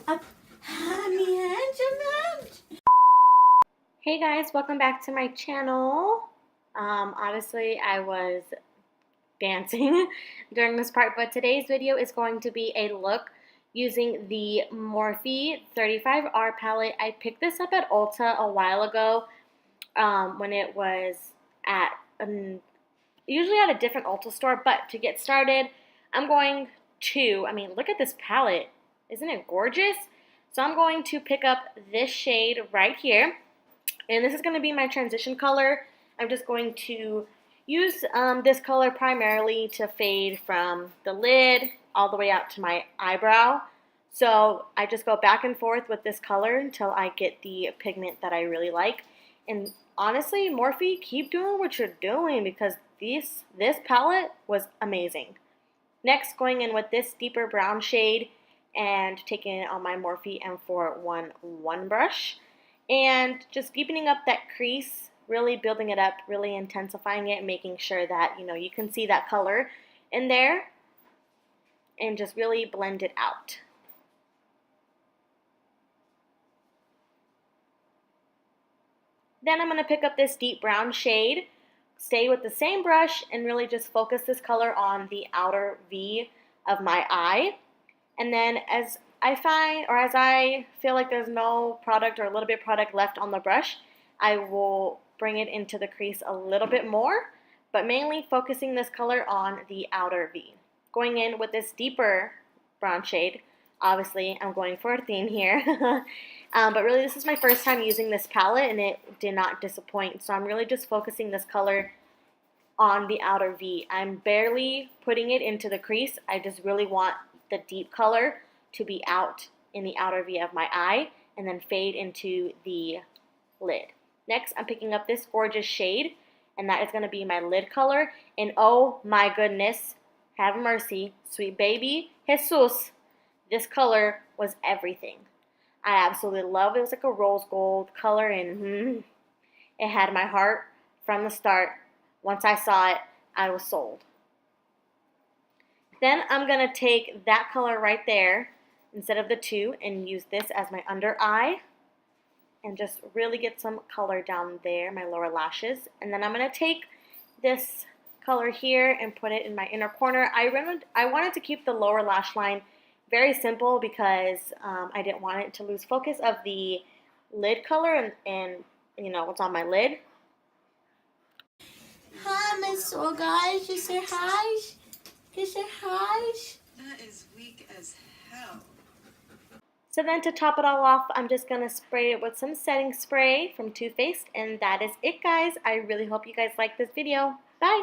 up. Honey, handsome. Hey guys, welcome back to my channel. Obviously I was dancing during this part, but today's video is going to be a look using the Morphe 35R palette. I picked this up at Ulta a while ago when it was at, usually at a different Ulta store, but to get started, I'm going to, look at this palette. Isn't it gorgeous? So I'm going to pick up this shade right here. And this is going to be my transition color. I'm just going to use this color primarily to fade from the lid all the way out to my eyebrow. So I just go back and forth with this color until I get the pigment that I really like. And honestly, Morphe, keep doing what you're doing because this palette was amazing. Next, going in with this deeper brown shade and taking it on my Morphe M411 brush. And just deepening up that crease, really building it up, really intensifying it, making sure that, you can see that color in there. And just really blend it out. Then I'm going to pick up this deep brown shade, stay with the same brush, and really just focus this color on the outer V of my eye. And then as I feel like there's no product or a little bit product left on the brush, I will bring it into the crease a little bit more, but mainly focusing this color on the outer V. Going in with this deeper brown shade. Obviously, I'm going for a theme here. But really, this is my first time using this palette, and it did not disappoint. So I'm really just focusing this color on the outer V. I'm barely putting it into the crease. I just really want the deep color to be out in the outer V of my eye and then fade into the lid. Next, I'm picking up this gorgeous shade, and that is going to be my lid color. And oh my goodness, have mercy, sweet baby Jesus. This color was everything. I absolutely love it. It was like a rose gold color, and it had my heart from the start. Once I saw it, I was sold. Then I'm going to take that color right there instead of the two and use this as my under eye and just really get some color down there, my lower lashes. And then I'm going to take this color here and put it in my inner corner. I wanted to keep the lower lash line very simple because I didn't want it to lose focus of the lid color and what's on my lid. Hi, Miss Soul, guys. You say hi. You say hi. That is weak as hell. So then to top it all off, I'm just going to spray it with some setting spray from Too Faced. And that is it, guys. I really hope you guys like this video. Bye.